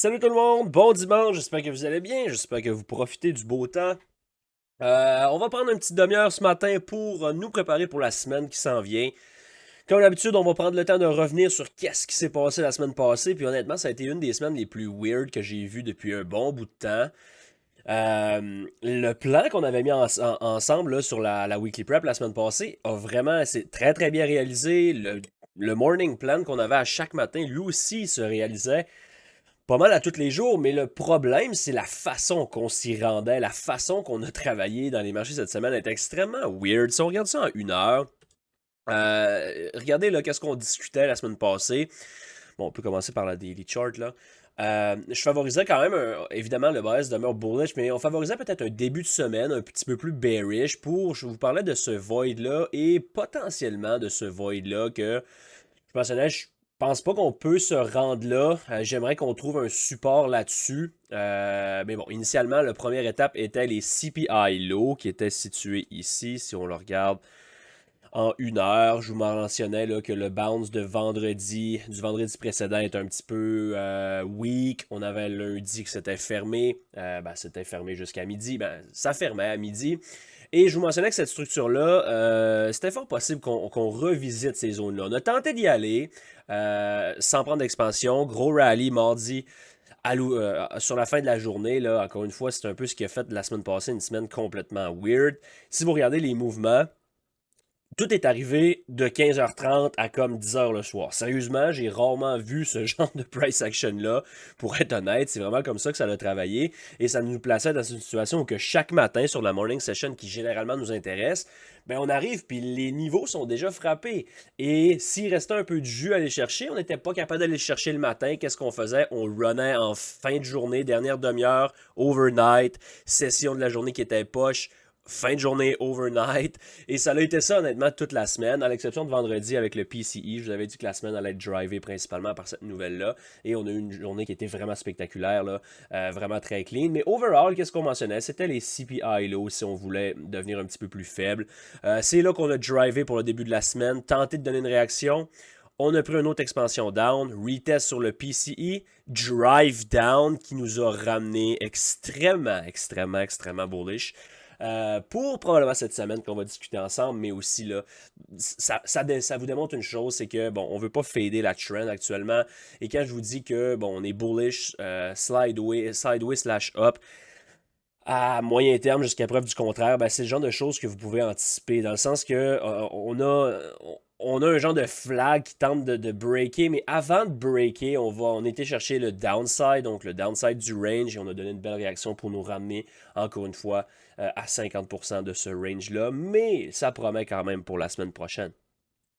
Salut tout le monde, bon dimanche, j'espère que vous allez bien, j'espère que vous profitez du beau temps. On va prendre une petite demi-heure ce matin pour nous préparer pour la semaine qui s'en vient. Comme d'habitude, on va prendre le temps de revenir sur qu'est-ce qui s'est passé la semaine passée, puis honnêtement, ça a été une des semaines les plus weird que j'ai vues depuis un bon bout de temps. Le plan qu'on avait mis ensemble là, sur la Weekly Prep la semaine passée a vraiment, c'est très très bien réalisé. Le morning plan qu'on avait à chaque matin, lui aussi, se réalisait pas mal à tous les jours, mais le problème, c'est la façon qu'on s'y rendait, la façon qu'on a travaillé dans les marchés cette semaine est extrêmement weird. Si on regarde ça en une heure, regardez là, qu'est-ce qu'on discutait la semaine passée. Bon, on peut commencer par la daily chart là. Je favorisais quand même, évidemment, le bias demeure bullish, mais on favorisait peut-être un début de semaine un petit peu plus bearish pour, je vous parlais de ce void-là et potentiellement de ce void-là que je mentionnais, je pense pas qu'on peut se rendre là. J'aimerais qu'on trouve un support là-dessus. Mais bon, initialement, la première étape était les CPI low qui étaient situés ici. Si on le regarde en une heure, je vous mentionnais là, que le bounce de vendredi, du vendredi précédent est un petit peu weak. On avait lundi que c'était fermé. C'était fermé jusqu'à midi. Ça fermait à midi. Et je vous mentionnais que cette structure-là, c'était fort possible qu'on revisite ces zones-là. On a tenté d'y aller sans prendre d'expansion. Gros rallye mardi sur la fin de la journée. Là, encore une fois, c'est un peu ce qui a fait la semaine passée, une semaine complètement weird. Si vous regardez les mouvements, tout est arrivé de 15h30 à comme 10h le soir. Sérieusement, j'ai rarement vu ce genre de price action-là. Pour être honnête, c'est vraiment comme ça que ça a travaillé. Et ça nous plaçait dans une situation où que chaque matin, sur la morning session qui généralement nous intéresse, on arrive puis les niveaux sont déjà frappés. Et s'il restait un peu de jus à aller chercher, on n'était pas capable d'aller chercher le matin. Qu'est-ce qu'on faisait? On runnait en fin de journée, dernière demi-heure, overnight, session de la journée qui était poche, fin de journée overnight. Et ça a été ça, honnêtement, toute la semaine, à l'exception de vendredi avec le PCE. Je vous avais dit que la semaine allait être drivée principalement par cette nouvelle-là. Et on a eu une journée qui était vraiment spectaculaire, là, vraiment très clean. Mais overall, qu'est-ce qu'on mentionnait? C'était les CPI low si on voulait devenir un petit peu plus faible. C'est là qu'on a drivé pour le début de la semaine, tenté de donner une réaction. On a pris une autre expansion down, retest sur le PCE, drive down qui nous a ramené extrêmement bullish. Pour probablement cette semaine qu'on va discuter ensemble, mais aussi là, ça vous démontre une chose, c'est que bon, on veut pas fader la trend actuellement. Et quand je vous dis que bon, on est bullish, sideway slash up, à moyen terme jusqu'à preuve du contraire, c'est le genre de choses que vous pouvez anticiper, dans le sens que on a un genre de flag qui tente de breaker, mais avant de breaker, on était chercher le downside, donc le downside du range, et on a donné une belle réaction pour nous ramener, encore une fois, à 50% de ce range-là, mais ça promet quand même pour la semaine prochaine.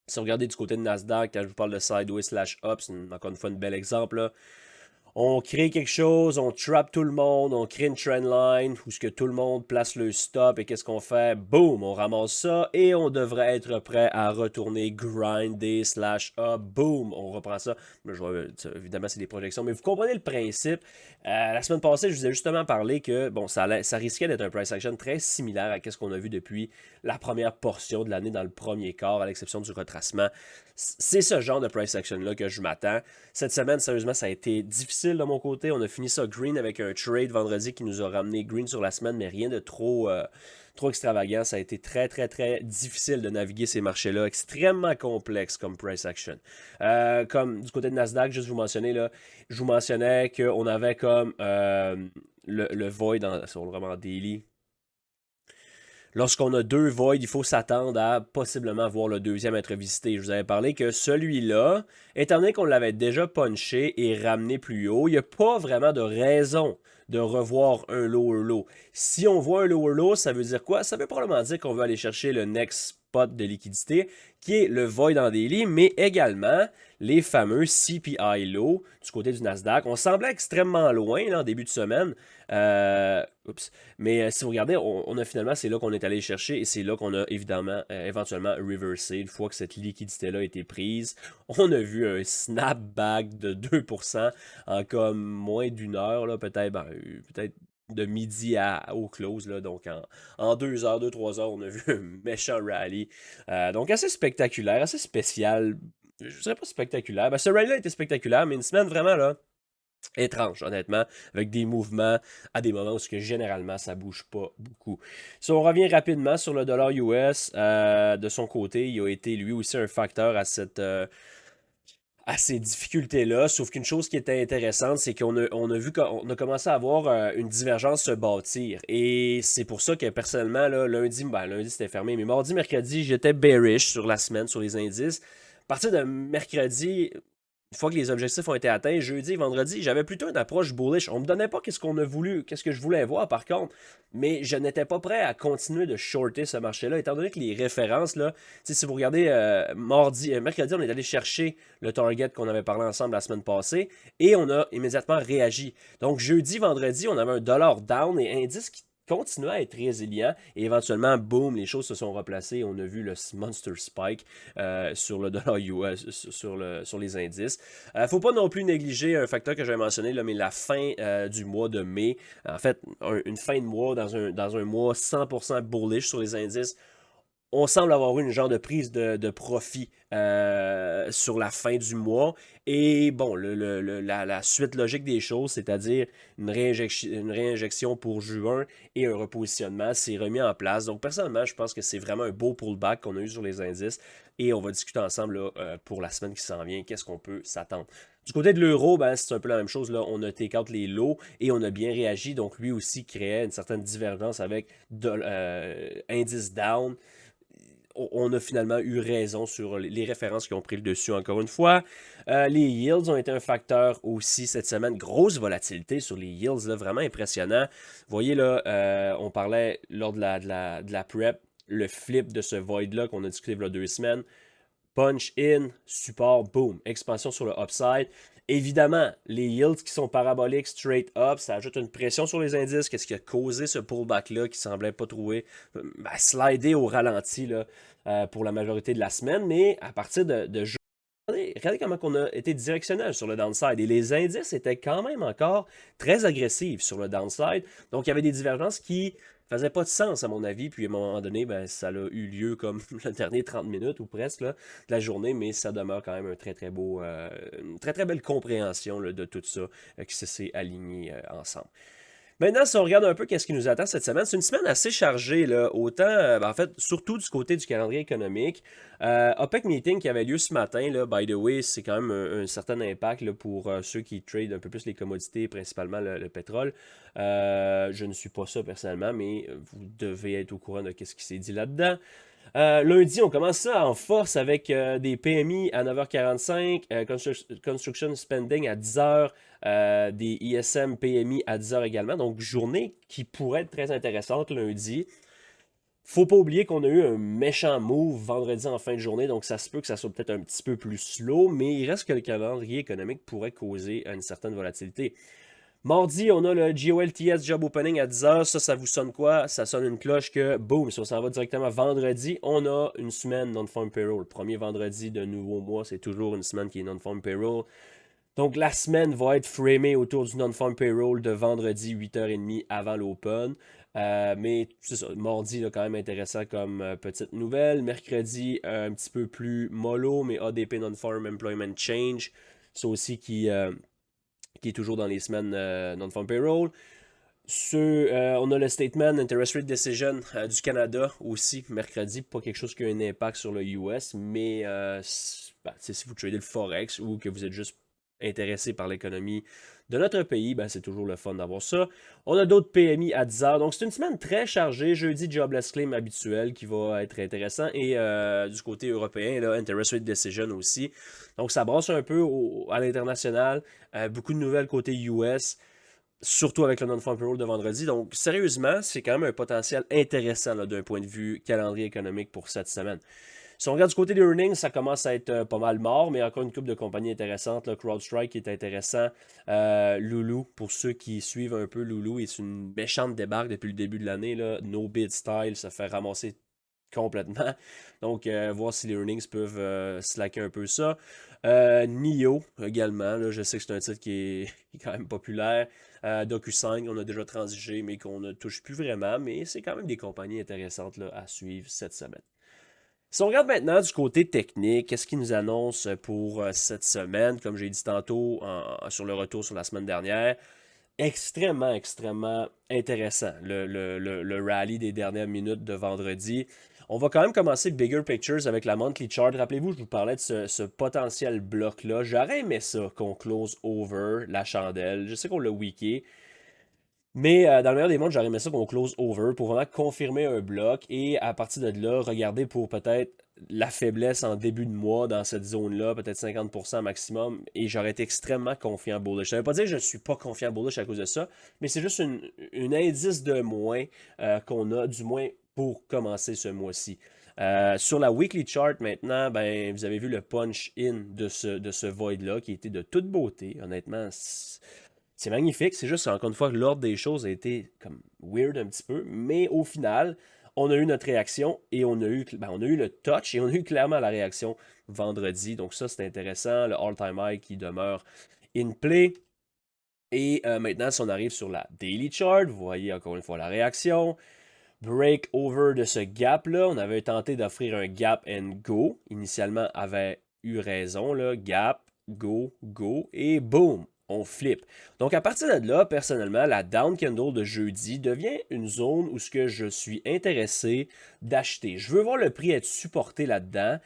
Si vous regardez du côté de Nasdaq, quand je vous parle de sideways slash up, c'est encore une fois un bel exemple, là. On crée quelque chose, on trap tout le monde, on crée une trendline où ce que tout le monde place le stop et qu'est-ce qu'on fait? Boom, on ramasse ça et on devrait être prêt à retourner grinder slash up. Boom, on reprend ça. Évidemment, c'est des projections, mais vous comprenez le principe. La semaine passée, je vous ai justement parlé que bon, ça risquait d'être un price action très similaire à ce qu'on a vu depuis la première portion de l'année dans le premier quart, à l'exception du retracement. C'est ce genre de price action-là que je m'attends. Cette semaine, sérieusement, ça a été difficile de mon côté. On a fini ça green avec un trade vendredi qui nous a ramené green sur la semaine, mais rien de trop extravagant. Ça a été très difficile de naviguer ces marchés-là. Extrêmement complexe comme price action. Comme du côté de Nasdaq, juste vous mentionner, là, je vous mentionnais qu'on avait comme le void sur le roman daily. Lorsqu'on a deux voids, il faut s'attendre à possiblement voir le deuxième être visité. Je vous avais parlé que celui-là, étant donné qu'on l'avait déjà punché et ramené plus haut, il n'y a pas vraiment de raison de revoir un lower low. Si on voit un lower low, ça veut dire quoi? Ça veut probablement dire qu'on veut aller chercher le next spot de liquidité, qui est le void en daily, mais également les fameux CPI low du côté du Nasdaq. On semblait extrêmement loin là, en début de semaine. Oups. Mais si vous regardez, on a finalement, c'est là qu'on est allé chercher et c'est là qu'on a évidemment, éventuellement reversé. Une fois que cette liquidité-là a été prise, on a vu un snapback de 2% en comme moins d'une heure, là, peut-être de midi au close. Là, donc en 2 heures, 2-3 heures, on a vu un méchant rallye. Donc assez spectaculaire, assez spécial. Je ne dirais pas spectaculaire. Ce rallye-là était spectaculaire, mais une semaine vraiment là. étrange, honnêtement, avec des mouvements à des moments où généralement ça bouge pas beaucoup. Si on revient rapidement sur le dollar US, de son côté, il a été lui aussi un facteur à ces difficultés-là, sauf qu'une chose qui était intéressante, c'est qu'on a vu qu'on a commencé à avoir une divergence se bâtir. Et c'est pour ça que personnellement, là, lundi c'était fermé, mais mardi, mercredi, j'étais bearish sur la semaine, sur les indices. À partir de mercredi, une fois que les objectifs ont été atteints, jeudi et vendredi, j'avais plutôt une approche bullish. On me donnait pas qu'est-ce qu'on a voulu, qu'est-ce que je voulais voir par contre, mais je n'étais pas prêt à continuer de shorter ce marché-là, étant donné que les références, là, si vous regardez mercredi, on est allé chercher le target qu'on avait parlé ensemble la semaine passée et on a immédiatement réagi. Donc jeudi, vendredi, on avait un dollar down et indice qui continuait à être résilient et éventuellement, boum, les choses se sont replacées. On a vu le monster spike sur le dollar US, sur les indices. Faut pas non plus négliger un facteur que j'avais mentionné, là, mais la fin du mois de mai. En fait, une fin de mois dans un mois 100% bullish sur les indices, on semble avoir eu une genre de prise de profit sur la fin du mois. Et bon, la suite logique des choses, c'est-à-dire une réinjection pour juin et un repositionnement, s'est remis en place. Donc, personnellement, je pense que c'est vraiment un beau pullback qu'on a eu sur les indices. Et on va discuter ensemble là, pour la semaine qui s'en vient, qu'est-ce qu'on peut s'attendre. Du côté de l'euro, ben, c'est un peu la même chose. Là. On a take out les lows et on a bien réagi. Donc, lui aussi créait une certaine divergence avec indice down. On a finalement eu raison sur les références qui ont pris le dessus encore une fois. Les yields ont été un facteur aussi cette semaine. Grosse volatilité sur les yields, là, vraiment impressionnant. Vous voyez là, on parlait lors de la prep, le flip de ce void-là qu'on a discuté il y a 2 semaines. Punch in, support, boom, expansion sur le upside. Évidemment, les yields qui sont paraboliques straight up, ça ajoute une pression sur les indices. Qu'est-ce qui a causé ce pullback-là qui semblait pas trouver, slider au ralenti là, pour la majorité de la semaine. Mais à partir de regardez comment on a été directionnel sur le downside. Et les indices étaient quand même encore très agressifs sur le downside. Donc, il y avait des divergences qui faisaient pas de sens, à mon avis. Puis, à un moment donné, ben, ça a eu lieu comme le dernier 30 minutes ou presque là, de la journée. Mais ça demeure quand même un très, très beau, une très, très belle compréhension là, de tout ça qui s'est aligné ensemble. Maintenant, si on regarde un peu qu'est-ce qui nous attend cette semaine, c'est une semaine assez chargée, là, autant, en fait, surtout du côté du calendrier économique. OPEC Meeting qui avait lieu ce matin, là, by the way, c'est quand même un certain impact là, pour ceux qui tradent un peu plus les commodités, principalement le pétrole. Je ne suis pas ça personnellement, mais vous devez être au courant de ce qui s'est dit là-dedans. Lundi, on commence ça en force avec des PMI à 9h45, Construction Spending à 10h, des ISM PMI à 10h également. Donc, journée qui pourrait être très intéressante lundi. Faut pas oublier qu'on a eu un méchant move vendredi en fin de journée, donc ça se peut que ça soit peut-être un petit peu plus slow, mais il reste que le calendrier économique pourrait causer une certaine volatilité. Mardi, on a le GOLTS Job Opening à 10h. Ça vous sonne quoi? Ça sonne une cloche que, boum, si on s'en va directement vendredi, on a une semaine non-farm payroll. Premier vendredi de nouveau mois, c'est toujours une semaine qui est non-farm payroll. Donc la semaine va être framée autour du non-farm payroll de vendredi 8h30 avant l'open. Mais c'est ça, mardi, là, quand même intéressant comme petite nouvelle. Mercredi, un petit peu plus mollo, mais ADP Non-Farm Employment Change. Ça aussi qui est toujours dans les semaines non-farm payroll. On a le statement Interest Rate Decision du Canada aussi, mercredi. Pas quelque chose qui a un impact sur le US, mais si vous tradez le Forex ou que vous êtes juste intéressé par l'économie de notre pays, ben, c'est toujours le fun d'avoir ça. On a d'autres PMI à 10h. Donc, c'est une semaine très chargée. Jeudi, Jobless Claim habituel qui va être intéressant. Et du côté européen, là, Interest Rate Decision aussi. Donc, ça brasse un peu à l'international. Beaucoup de nouvelles côté US, surtout avec le non-farm payroll de vendredi. Donc, sérieusement, c'est quand même un potentiel intéressant d'un point de vue calendrier économique pour cette semaine. Si on regarde du côté des earnings, ça commence à être pas mal mort, mais encore une couple de compagnies intéressantes. Là, CrowdStrike qui est intéressant. Lulu, pour ceux qui suivent un peu Lulu, c'est une méchante débarque depuis le début de l'année. No bid style, ça fait ramasser complètement. Donc, voir si les earnings peuvent slacker un peu ça. Nio également, là, je sais que c'est un titre qui est quand même populaire. DocuSign, on a déjà transigé, mais qu'on ne touche plus vraiment. Mais c'est quand même des compagnies intéressantes là, à suivre cette semaine. Si on regarde maintenant du côté technique, qu'est-ce qu'ils nous annoncent pour cette semaine, comme j'ai dit tantôt sur le retour sur la semaine dernière, extrêmement, extrêmement intéressant, le rallye des dernières minutes de vendredi. On va quand même commencer bigger pictures avec la monthly chart. Rappelez-vous, je vous parlais de ce potentiel bloc-là. J'aurais aimé ça qu'on close over la chandelle. Je sais qu'on l'a weeké, mais dans le meilleur des mondes, j'aurais aimé ça qu'on close over pour vraiment confirmer un bloc et à partir de là, regarder pour peut-être la faiblesse en début de mois dans cette zone-là, peut-être 50% maximum, et j'aurais été extrêmement confiant bullish. Ça ne veut pas dire que je ne suis pas confiant bullish à cause de ça, mais c'est juste une indice de moins qu'on a, du moins pour commencer ce mois-ci. Sur la weekly chart maintenant, ben, vous avez vu le punch-in de ce void-là qui était de toute beauté. Honnêtement, c'est magnifique, c'est juste encore une fois que l'ordre des choses a été comme weird un petit peu, mais au final, on a eu notre réaction et on a eu le touch et on a eu clairement la réaction vendredi. Donc ça, c'est intéressant. Le all-time high qui demeure in play. Et maintenant, si on arrive sur la daily chart, vous voyez encore une fois la réaction. Break over de ce gap-là. On avait tenté d'offrir un gap and go. Initialement, avait eu raison, là. Gap, go, go, et boom, on flippe. Donc à partir de là, personnellement, la down candle de jeudi devient une zone où ce que je suis intéressé d'acheter. Je veux voir le prix être supporté là-dedans.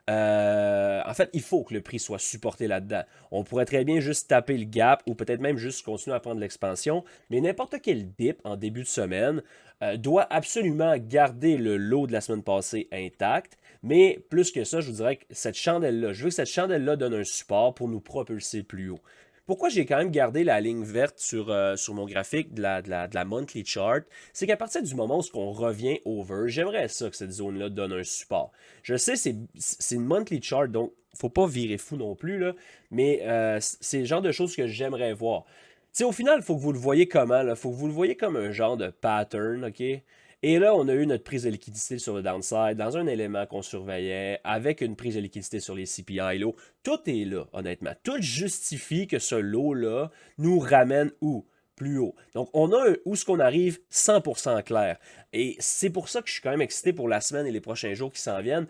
En fait, il faut que le prix soit supporté là-dedans. On pourrait très bien juste taper le gap ou peut-être même juste continuer à prendre l'expansion, mais n'importe quel dip en début de semaine doit absolument garder le lot de la semaine passée intact. Mais plus que ça, je vous dirais que cette chandelle-là, je veux que cette chandelle-là donne un support pour nous propulser plus haut. Pourquoi j'ai quand même gardé la ligne verte sur mon graphique de la monthly chart, c'est qu'à partir du moment où on revient over, j'aimerais ça que cette zone-là donne un support. Je sais, c'est une monthly chart, donc faut pas virer fou non plus, là, mais c'est le genre de choses que j'aimerais voir. Tu sais, au final, il faut que vous le voyez comment, il faut que vous le voyez comme un genre de pattern, OK? Et là, on a eu notre prise de liquidité sur le downside, dans un élément qu'on surveillait, avec une prise de liquidité sur les CPI low. Tout est là, honnêtement. Tout justifie que ce lot-là nous ramène où? Plus haut. Donc, on a où ce qu'on arrive 100% clair. Et c'est pour ça que je suis quand même excité pour la semaine et les prochains jours qui s'en viennent.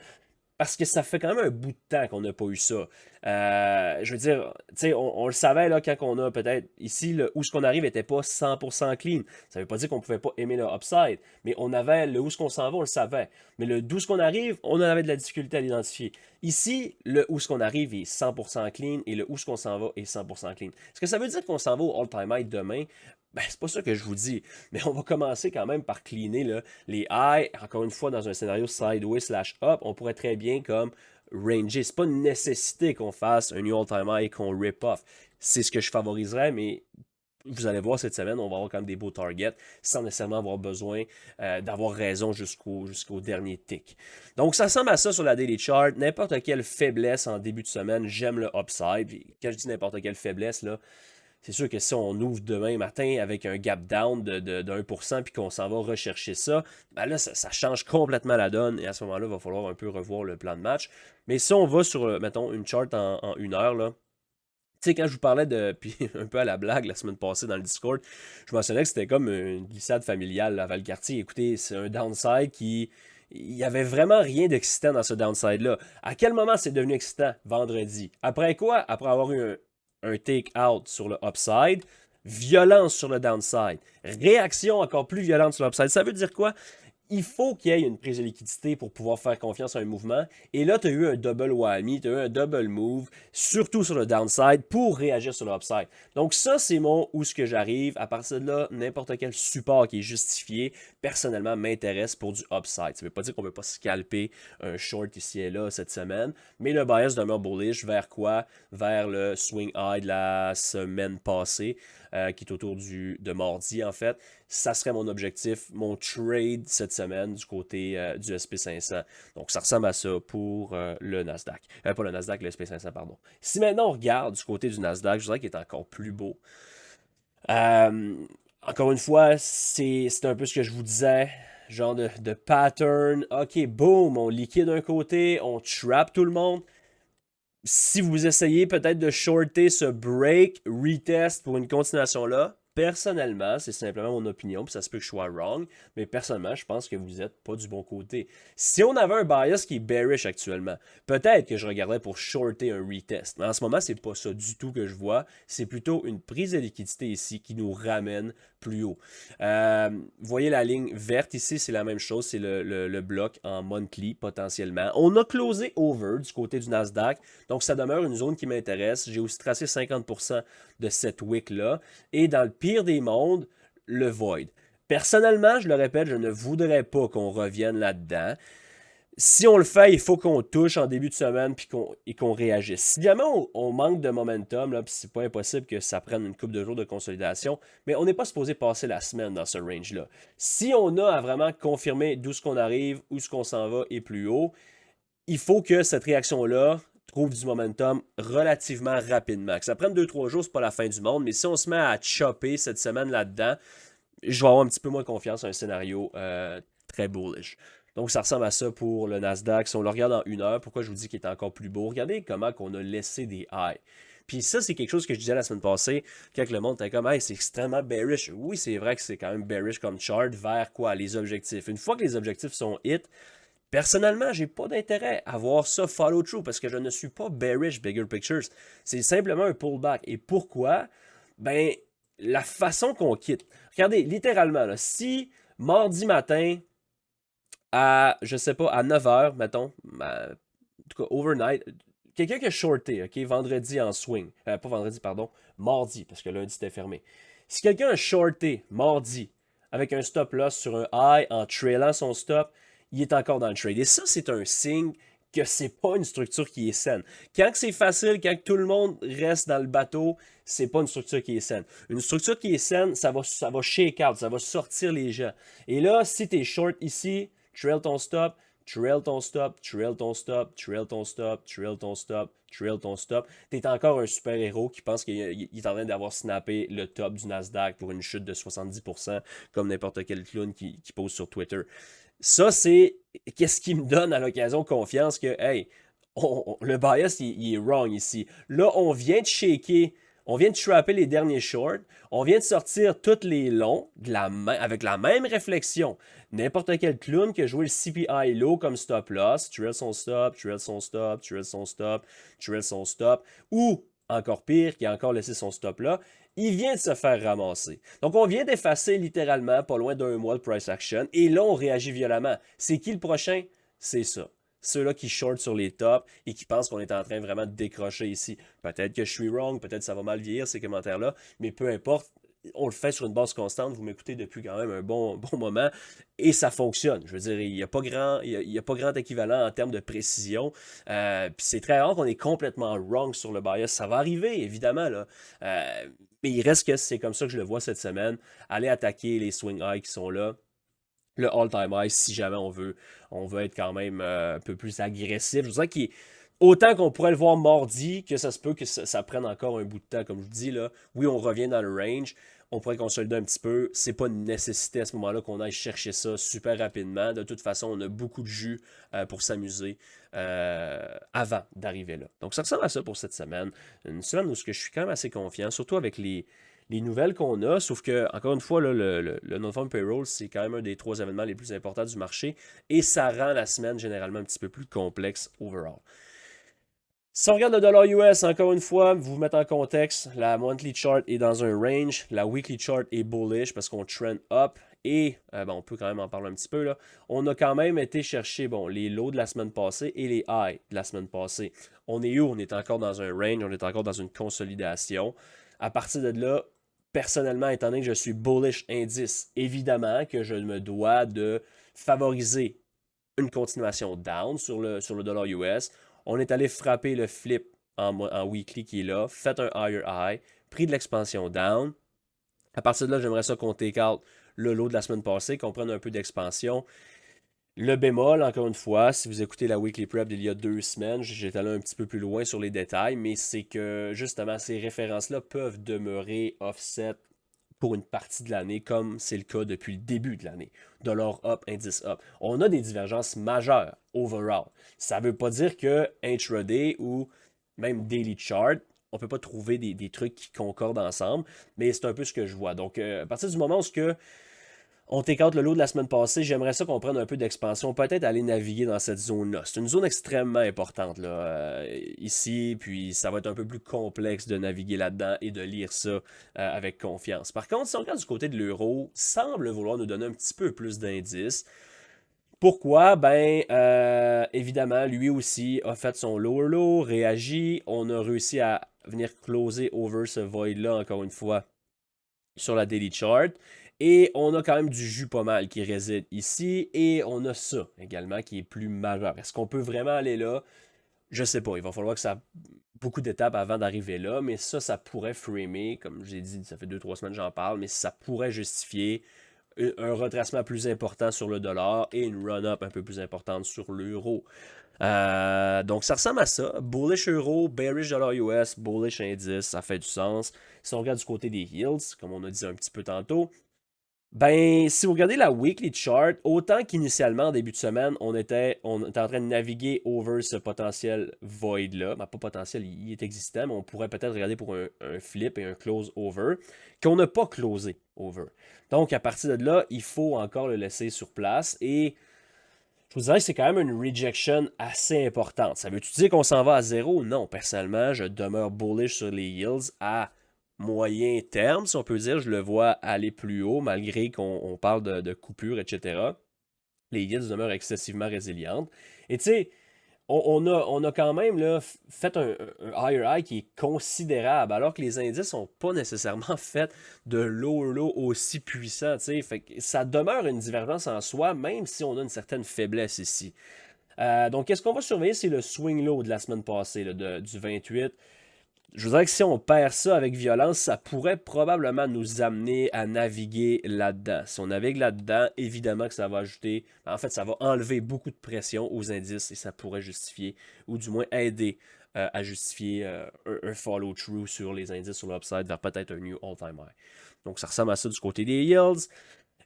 Parce que ça fait quand même un bout de temps qu'on n'a pas eu ça. Je veux dire, tu sais, on le savait là, quand on a peut-être ici, où ce qu'on arrive n'était pas 100% clean. Ça ne veut pas dire qu'on ne pouvait pas aimer le upside, mais on avait le où ce qu'on s'en va, on le savait. Mais le d'où ce qu'on arrive, on en avait de la difficulté à l'identifier. Ici, le où ce qu'on arrive est 100% clean et le où ce qu'on s'en va est 100% clean. Est-ce que ça veut dire qu'on s'en va au all-time high demain? Ben, c'est pas ça que je vous dis. Mais on va commencer quand même par cleaner là, les highs. Encore une fois, dans un scénario sideways slash up, on pourrait très bien comme ranger. C'est pas une nécessité qu'on fasse un new all-time high et qu'on rip off. C'est ce que je favoriserais, mais vous allez voir cette semaine, on va avoir quand même des beaux targets sans nécessairement avoir besoin d'avoir raison jusqu'au dernier tick. Donc, ça ressemble à ça sur la daily chart. N'importe quelle faiblesse en début de semaine, j'aime le upside. Et quand je dis n'importe quelle faiblesse, là, c'est sûr que si on ouvre demain matin avec un gap down de 1% puis qu'on s'en va rechercher ça, ben là, ça change complètement la donne et à ce moment-là, il va falloir un peu revoir le plan de match. Mais si on va sur, mettons, une chart en une heure, là, tu sais, quand je vous parlais de, puis un peu à la blague la semaine passée dans le Discord, je mentionnais que c'était comme une glissade familiale là, à Valcartier. Écoutez, c'est un downside qui. Il n'y avait vraiment rien d'excitant dans ce downside-là. À quel moment c'est devenu excitant? Vendredi. Après quoi? Après avoir eu un take-out sur le upside, violence sur le downside, réaction encore plus violente sur le upside. Ça veut dire quoi? Il faut qu'il y ait une prise de liquidité pour pouvoir faire confiance à un mouvement. Et là, tu as eu un double whammy, tu as eu un double move, surtout sur le downside, pour réagir sur le upside. Donc ça, c'est mon où ce que j'arrive. À partir de là, n'importe quel support qui est justifié, personnellement, m'intéresse pour du upside. Ça ne veut pas dire qu'on ne peut pas scalper un short ici et là cette semaine, mais le bias demeure bullish vers quoi? Vers le swing high de la semaine passée, qui est autour de mardi en fait. Ça serait mon objectif, mon trade cette semaine du côté du SP500. Donc, ça ressemble à ça pour le Nasdaq. Pas le Nasdaq, le SP500, pardon. Si maintenant on regarde du côté du Nasdaq, je dirais qu'il est encore plus beau. Euh, Encore une fois, c'est un peu ce que je vous disais. Genre de pattern. OK, boom, on liquide d'un côté, on trap tout le monde. Si vous essayez peut-être de shorter ce break, retest pour une continuation là, personnellement, c'est simplement mon opinion, puis ça se peut que je sois wrong, mais personnellement, je pense que vous n'êtes pas du bon côté. Si on avait un bias qui est bearish actuellement, peut-être que je regarderais pour shorter un retest. Mais en ce moment, c'est pas ça du tout que je vois. C'est plutôt une prise de liquidité ici qui nous ramène plus haut. Vous voyez la ligne verte ici, c'est la même chose. C'est le bloc en monthly potentiellement. On a closé over du côté du Nasdaq. Donc, ça demeure une zone qui m'intéresse. J'ai aussi tracé 50% de cette wick-là. Et dans le pire des mondes, le void. Personnellement, je le répète, je ne voudrais pas qu'on revienne là-dedans. Si on le fait, il faut qu'on touche en début de semaine et qu'on réagisse. Si jamais on manque de momentum, là, puis c'est pas impossible que ça prenne une couple de jours de consolidation, mais on n'est pas supposé passer la semaine dans ce range-là. Si on a à vraiment confirmer d'où ce qu'on arrive, où ce qu'on s'en va et plus haut, il faut que cette réaction-là trouve du momentum relativement rapidement. Que ça prenne 2-3 jours, c'est pas la fin du monde, mais si on se met à chopper cette semaine là-dedans, je vais avoir un petit peu moins confiance à un scénario très bullish. Donc, ça ressemble à ça pour le Nasdaq. Si on le regarde en 1 heure, pourquoi je vous dis qu'il est encore plus beau? Regardez comment on a laissé des highs. Puis ça, c'est quelque chose que je disais la semaine passée, quand le monde était comme, hey, c'est extrêmement bearish. Oui, c'est vrai que c'est quand même bearish comme chart vers quoi? Les objectifs. Une fois que les objectifs sont hit, personnellement, j'ai pas d'intérêt à voir ça follow through parce que je ne suis pas bearish bigger pictures. C'est simplement un pullback. Et pourquoi? Ben, la façon qu'on quitte. Regardez, littéralement, là, si mardi matin, à, je sais pas, à 9 h, mettons, en tout cas, overnight, quelqu'un qui a shorté, OK, vendredi en swing, pas vendredi, pardon, mardi, parce que lundi c'était fermé. Si quelqu'un a shorté mardi avec un stop loss sur un high en trailant son stop, il est encore dans le trade. Et ça, c'est un signe que c'est pas une structure qui est saine. Quand c'est facile, quand tout le monde reste dans le bateau, c'est pas une structure qui est saine. Une structure qui est saine, ça va shake out, ça va sortir les gens. Et là, si tu es short ici, trail ton stop, trail ton stop, trail ton stop, trail ton stop, trail ton stop, trail ton stop. T'es encore un super-héros qui pense qu'il est en train d'avoir snappé le top du Nasdaq pour une chute de 70%, comme n'importe quel clown qui pose sur Twitter. Ça, c'est qu'est-ce qui me donne à l'occasion confiance que, hey, le bias, il est wrong ici. Là, on vient de shaker, on vient de trapper les derniers shorts, on vient de sortir tous les longs avec la même réflexion. N'importe quel clown qui a joué le CPI low comme stop loss, trail son stop, trail son stop, trail son stop, trail son stop, ou encore pire, qui a encore laissé son stop là, il vient de se faire ramasser. Donc, on vient d'effacer littéralement pas loin d'un mois de price action. Et là, on réagit violemment. C'est qui le prochain? C'est ça. Ceux-là qui short sur les tops et qui pensent qu'on est en train vraiment de décrocher ici. Peut-être que je suis wrong, peut-être que ça va mal vieillir ces commentaires-là, mais peu importe. On le fait sur une base constante. Vous m'écoutez depuis quand même un bon moment et ça fonctionne. Je veux dire, il n'y a pas grand équivalent en termes de précision. Puis c'est très rare qu'on est complètement wrong sur le bias. Ça va arriver, évidemment, là. Mais il reste que c'est comme ça que je le vois cette semaine. Aller attaquer les swing highs qui sont là. Le all-time high, si jamais on veut être quand même un peu plus agressif. Je veux dire autant qu'on pourrait le voir mardi, que ça se peut que ça prenne encore un bout de temps. Comme je vous dis, là, oui, on revient dans le range. On pourrait consolider un petit peu. C'est pas une nécessité à ce moment-là qu'on aille chercher ça super rapidement. De toute façon, on a beaucoup de jus pour s'amuser avant d'arriver là. Donc, ça ressemble à ça pour cette semaine. Une semaine où je suis quand même assez confiant, surtout avec les nouvelles qu'on a, sauf que, encore une fois, là, le non-farm payroll, c'est quand même un des 3 événements les plus importants du marché et ça rend la semaine généralement un petit peu plus complexe overall. Si on regarde le dollar US, encore une fois, vous mettre en contexte, la monthly chart est dans un range, la weekly chart est bullish parce qu'on trend up et, on peut quand même en parler un petit peu, là, on a quand même été chercher les lows de la semaine passée et les highs de la semaine passée. On est où? On est encore dans un range, on est encore dans une consolidation. À partir de là, personnellement, étant donné que je suis bullish indice, évidemment que je me dois de favoriser une continuation down sur le dollar US. On est allé frapper le flip en weekly qui est là, fait un higher high, pris de l'expansion down. À partir de là, j'aimerais ça qu'on take out le lot de la semaine passée, qu'on prenne un peu d'expansion. Le bémol, encore une fois, si vous écoutez la Weekly Prep d'il y a 2 semaines, j'étais allé un petit peu plus loin sur les détails, mais c'est que justement, ces références-là peuvent demeurer offset pour une partie de l'année, comme c'est le cas depuis le début de l'année. Dollar up, indice up. On a des divergences majeures overall. Ça ne veut pas dire que intraday ou même daily chart, on peut pas trouver des trucs qui concordent ensemble, mais c'est un peu ce que je vois. Donc, à partir du moment où on take out le lot de la semaine passée, j'aimerais ça qu'on prenne un peu d'expansion, peut-être aller naviguer dans cette zone-là. C'est une zone extrêmement importante là, ici, puis ça va être un peu plus complexe de naviguer là-dedans et de lire ça avec confiance. Par contre, si on regarde du côté de l'euro, semble vouloir nous donner un petit peu plus d'indices. Pourquoi? Ben, évidemment, lui aussi a fait son lower low, réagi. On a réussi à venir closer over ce void-là, encore une fois, sur la daily chart. Et on a quand même du jus pas mal qui réside ici. Et on a ça également qui est plus majeur. Est-ce qu'on peut vraiment aller là? Je sais pas. Il va falloir que ça beaucoup d'étapes avant d'arriver là. Mais ça pourrait framer. Comme j'ai dit, ça fait 2-3 semaines que j'en parle. Mais ça pourrait justifier un retracement plus important sur le dollar et une run-up un peu plus importante sur l'euro. Donc ça ressemble à ça. Bullish euro, bearish dollar US, bullish indice, ça fait du sens. Si on regarde du côté des yields, comme on a dit un petit peu tantôt, ben, si vous regardez la weekly chart, autant qu'initialement, en début de semaine, on était en train de naviguer over ce potentiel void-là. Ben, pas potentiel, il est existant, mais on pourrait peut-être regarder pour un flip et un close over, qu'on n'a pas closé over. Donc, à partir de là, il faut encore le laisser sur place. Et je vous dirais que c'est quand même une rejection assez importante. Ça veut-tu dire qu'on s'en va à zéro? Non, personnellement, je demeure bullish sur les yields à moyen terme, si on peut dire. Je le vois aller plus haut, malgré qu'on parle de coupures, etc. Les yields demeurent excessivement résilientes. Et tu sais, on a quand même là, fait un higher high qui est considérable, alors que les indices n'ont pas nécessairement fait de lower low aussi puissant. Fait que ça demeure une divergence en soi, même si on a une certaine faiblesse ici. Donc, qu'est-ce qu'on va surveiller? C'est le swing low de la semaine passée, là, du 28. Je voudrais que si on perd ça avec violence, ça pourrait probablement nous amener à naviguer là-dedans. Si on navigue là-dedans, évidemment que ça va ajouter, en fait, ça va enlever beaucoup de pression aux indices et ça pourrait justifier, ou du moins aider à justifier un follow-through sur les indices sur l'upside vers peut-être un new all-time high. Donc ça ressemble à ça du côté des yields.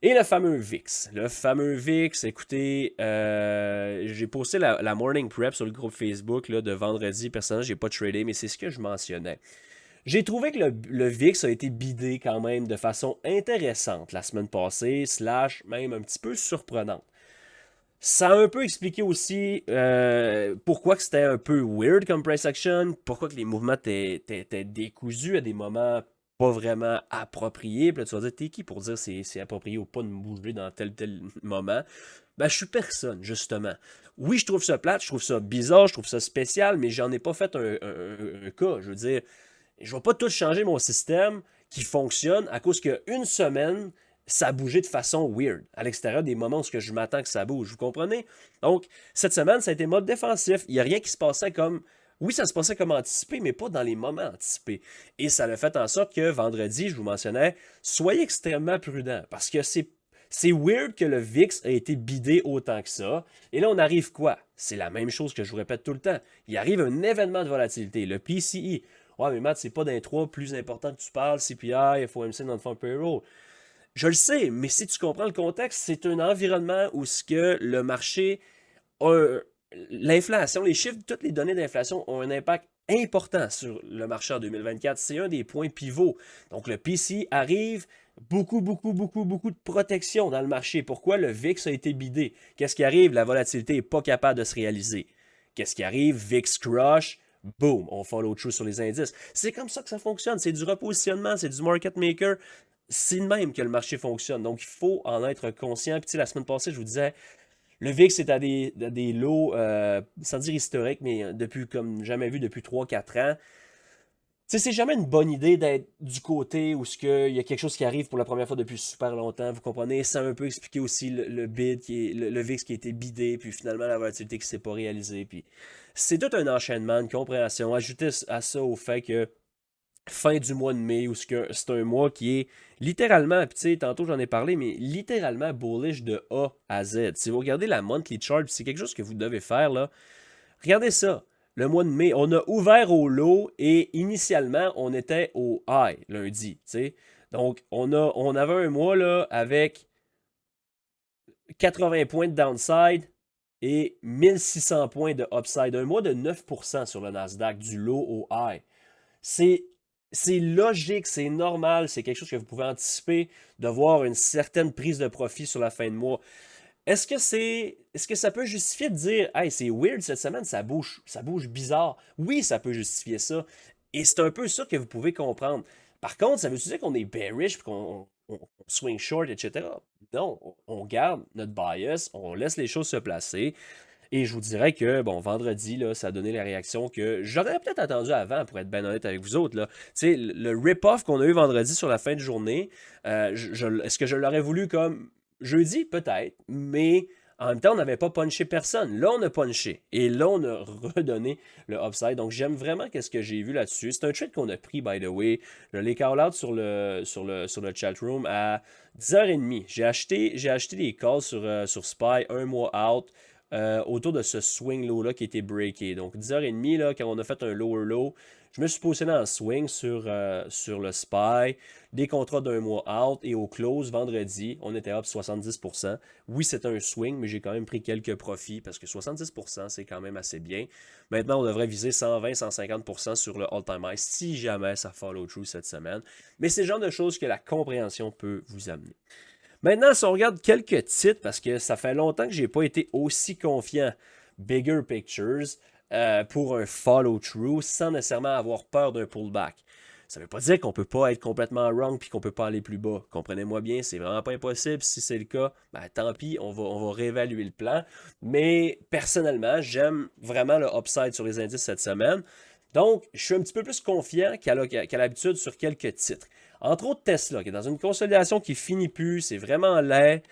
Et le fameux VIX. Le fameux VIX, écoutez, j'ai posté la morning prep sur le groupe Facebook là, de vendredi. Personnellement, j'ai pas tradé, mais c'est ce que je mentionnais. J'ai trouvé que le VIX a été bidé quand même de façon intéressante la semaine passée, slash même un petit peu surprenante. Ça a un peu expliqué aussi pourquoi que c'était un peu weird comme price action, pourquoi que les mouvements étaient décousus à des moments pas vraiment appropriés. Puis là, tu vas dire, t'es qui pour dire c'est approprié ou pas de bouger dans tel moment? Ben, je suis personne, justement. Oui, je trouve ça plate, je trouve ça bizarre, je trouve ça spécial, mais j'en ai pas fait un cas. Je veux dire, je vais pas tout changer mon système qui fonctionne à cause qu'une semaine, ça a bougé de façon weird, à l'extérieur des moments où je m'attends que ça bouge. Vous comprenez? Donc, cette semaine, ça a été mode défensif. Il n'y a rien qui se passait comme... Oui, ça se passait comme anticipé, mais pas dans les moments anticipés. Et ça a fait en sorte que vendredi, je vous mentionnais, soyez extrêmement prudents, parce que c'est weird que le VIX a été bidé autant que ça. Et là, on arrive quoi? C'est la même chose que je vous répète tout le temps. Il arrive un événement de volatilité, le PCE. Ouais, mais Matt, c'est pas d'un 3 plus important que tu parles, CPI, FOMC, non-farm payroll. Je le sais, mais si tu comprends le contexte, c'est un environnement où ce que le marché a l'inflation, les chiffres, toutes les données d'inflation ont un impact important sur le marché en 2024. C'est un des points pivots. Donc le PCE arrive, beaucoup, beaucoup, beaucoup, beaucoup de protection dans le marché. Pourquoi le VIX a été bidé? Qu'est-ce qui arrive? La volatilité n'est pas capable de se réaliser. Qu'est-ce qui arrive? VIX crush, boom, on follow through sur les indices. C'est comme ça que ça fonctionne. C'est du repositionnement, c'est du market maker. C'est de même que le marché fonctionne. Donc, il faut en être conscient. Puis, la semaine passée, je vous disais, le VIX est à des lows, sans dire historiques, mais depuis comme jamais vu depuis 3-4 ans. C'est jamais une bonne idée d'être du côté où il y a quelque chose qui arrive pour la première fois depuis super longtemps. Vous comprenez? Ça a un peu expliqué aussi le bid, le VIX qui a été bidé, puis finalement la volatilité qui ne s'est pas réalisée. Puis c'est tout un enchaînement, une compréhension. Ajoutez à ça au fait que fin du mois de mai, où c'est un mois qui est littéralement, puis tu sais, tantôt j'en ai parlé, mais littéralement bullish de A à Z. Si vous regardez la monthly chart, c'est quelque chose que vous devez faire, là, regardez ça. Le mois de mai, on a ouvert au low et initialement, on était au high lundi. T'sais. Donc, on avait un mois là, avec 80 points de downside et 1600 points de upside. Un mois de 9% sur le Nasdaq, du low au high. C'est c'est logique, c'est normal, c'est quelque chose que vous pouvez anticiper de voir une certaine prise de profit sur la fin de mois. Est-ce que ça peut justifier de dire, hey, c'est weird cette semaine, ça bouge bizarre? Oui, ça peut justifier ça. Et c'est un peu ça que vous pouvez comprendre. Par contre, ça veut dire qu'on est bearish puis qu'on swing short, etc. Non, on garde notre bias, on laisse les choses se placer. Et je vous dirais que, bon, vendredi, là, ça a donné la réaction que j'aurais peut-être attendu avant, pour être bien honnête avec vous autres. Là. Tu sais, le rip-off qu'on a eu vendredi sur la fin de journée, est-ce que je l'aurais voulu comme jeudi? Peut-être, mais en même temps, on n'avait pas punché personne. Là, on a punché. Et là, on a redonné le upside. Donc, j'aime vraiment ce que j'ai vu là-dessus. C'est un trade qu'on a pris, by the way. Je l'ai call out sur le chat room à 10h30. J'ai acheté des calls sur SPY, un mois out autour de ce swing low-là qui était breaké. Donc 10h30, là, quand on a fait un lower low, je me suis positionné en swing sur le SPY, des contrats d'un mois out, et au close, vendredi, on était up 70%. Oui, c'était un swing, mais j'ai quand même pris quelques profits parce que 70%, c'est quand même assez bien. Maintenant, on devrait viser 120-150% sur le all-time high si jamais ça follow through cette semaine. Mais c'est le genre de choses que la compréhension peut vous amener. Maintenant, si on regarde quelques titres, parce que ça fait longtemps que je n'ai pas été aussi confiant, Bigger Pictures, pour un follow-through sans nécessairement avoir peur d'un pullback. Ça ne veut pas dire qu'on ne peut pas être complètement wrong puis qu'on ne peut pas aller plus bas. Comprenez-moi bien, c'est vraiment pas impossible. Si c'est le cas, ben, tant pis, on va réévaluer le plan. Mais personnellement, j'aime vraiment le upside sur les indices cette semaine. Donc, je suis un petit peu plus confiant qu'à l'habitude sur quelques titres. Entre autres, Tesla, qui est dans une consolidation qui finit plus, c'est vraiment laid.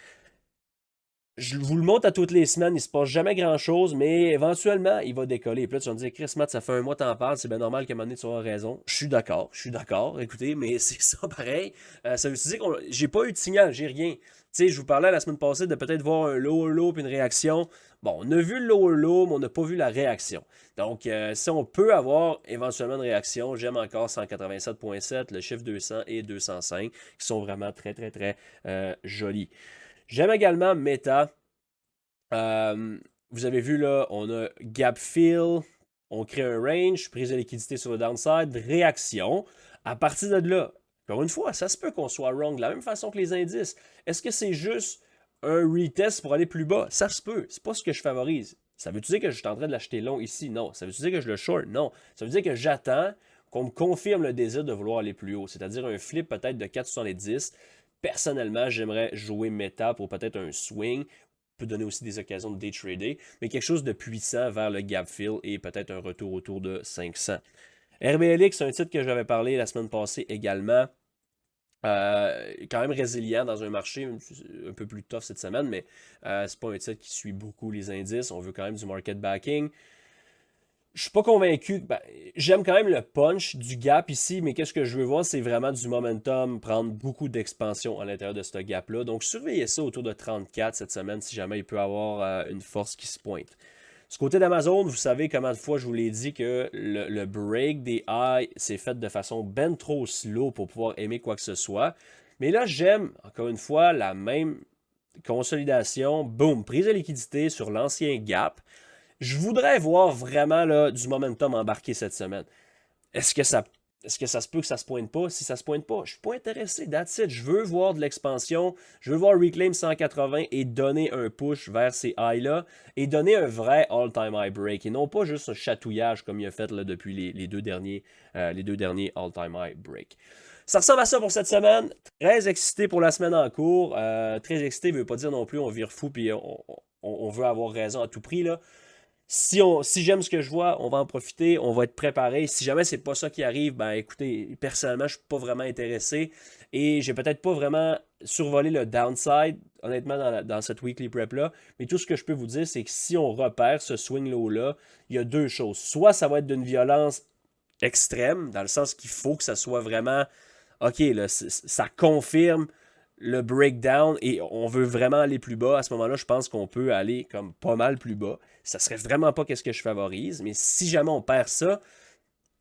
Je vous le montre à toutes les semaines, il se passe jamais grand-chose, mais éventuellement, il va décoller. Puis là, tu vas me dire, Chris, Matt, ça fait un mois que t'en parles, c'est bien normal qu'à un moment donné, tu auras raison. Je suis d'accord, écoutez, mais c'est ça pareil. Ça veut dire que j'ai pas eu de signal, j'ai rien. Tu sais, je vous parlais la semaine passée de peut-être voir un lower low puis une réaction. Bon, on a vu le lower low, mais on n'a pas vu la réaction. Donc, si on peut avoir éventuellement une réaction, j'aime encore 187.7, le chiffre 200 et 205, qui sont vraiment très, très, très jolis. J'aime également Meta. Euh, vous avez vu là, on a gap fill, on crée un range, prise de liquidité sur le downside, réaction. À partir de là, encore une fois, ça se peut qu'on soit wrong de la même façon que les indices. Est-ce que c'est juste un retest pour aller plus bas? Ça se peut. C'est pas ce que je favorise. Ça veut-tu dire que je suis en train de l'acheter long ici? Non. Ça veut-tu dire que je le short? Non. Ça veut dire que j'attends qu'on me confirme le désir de vouloir aller plus haut. C'est-à-dire un flip peut-être de 4,70. Personnellement, j'aimerais jouer méta pour peut-être un swing. Peut donner aussi des occasions de day trader, mais quelque chose de puissant vers le gap fill et peut-être un retour autour de 500. RBLX, c'est un titre que j'avais parlé la semaine passée également. Quand même résilient dans un marché un peu plus tough cette semaine, mais c'est pas un titre qui suit beaucoup les indices. On veut quand même du market backing. Je suis pas convaincu. Ben, j'aime quand même le punch du gap ici, mais qu'est-ce que je veux voir, c'est vraiment du momentum, prendre beaucoup d'expansion à l'intérieur de ce gap-là. Donc, surveillez ça autour de 34 cette semaine si jamais il peut avoir une force qui se pointe. Du côté d'Amazon, vous savez comment de fois je vous l'ai dit que le break des highs s'est fait de façon ben trop slow pour pouvoir aimer quoi que ce soit. Mais là, j'aime, encore une fois, la même consolidation. Boom, prise de liquidité sur l'ancien gap. Je voudrais voir vraiment là, du momentum embarqué cette semaine. Est-ce que ça, est-ce que ça se peut que ça se pointe pas? Si ça se pointe pas, je suis pas intéressé. That's it. Je veux voir de l'expansion. Je veux voir Reclaim 180 et donner un push vers ces highs-là et donner un vrai all-time high break et non pas juste un chatouillage comme il a fait là, depuis les deux derniers all-time high break. Ça ressemble à ça pour cette semaine. Très excité pour la semaine en cours. Très excité ne veut pas dire non plus on vire fou et on veut avoir raison à tout prix. Là. Si j'aime ce que je vois, on va en profiter, on va être préparé. Si jamais c'est pas ça qui arrive, ben écoutez, personnellement, je suis pas vraiment intéressé et j'ai peut-être pas vraiment survolé le downside, honnêtement, dans cette weekly prep-là. Mais tout ce que je peux vous dire, c'est que si on repère ce swing low-là, il y a deux choses. Soit ça va être d'une violence extrême, dans le sens qu'il faut que ça soit vraiment, OK, là, ça confirme le breakdown et on veut vraiment aller plus bas, à ce moment-là, je pense qu'on peut aller comme pas mal plus bas. Ça serait vraiment pas qu'est-ce que je favorise, mais si jamais on perd ça,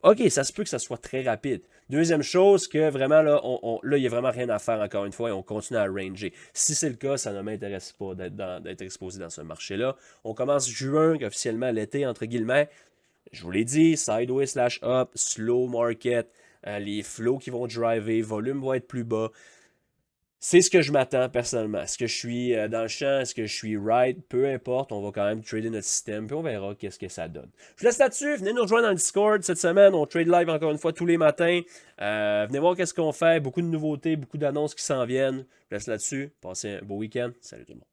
OK, ça se peut que ça soit très rapide. Deuxième chose, que vraiment là, là, il n'y a vraiment rien à faire encore une fois et on continue à ranger. Si c'est le cas, ça ne m'intéresse pas d'être exposé dans ce marché-là. On commence juin, officiellement l'été, entre guillemets. Je vous l'ai dit, sideways slash up, slow market, les flows qui vont driver, volume va être plus bas. C'est ce que je m'attends personnellement. Est-ce que je suis dans le champ? Est-ce que je suis right? Peu importe, on va quand même trader notre système, puis on verra qu'est-ce que ça donne. Je vous laisse là-dessus. Venez nous rejoindre dans le Discord cette semaine. On trade live encore une fois tous les matins. Venez voir qu'est-ce qu'on fait. Beaucoup de nouveautés, beaucoup d'annonces qui s'en viennent. Je vous laisse là-dessus. Passez un beau week-end. Salut tout le monde.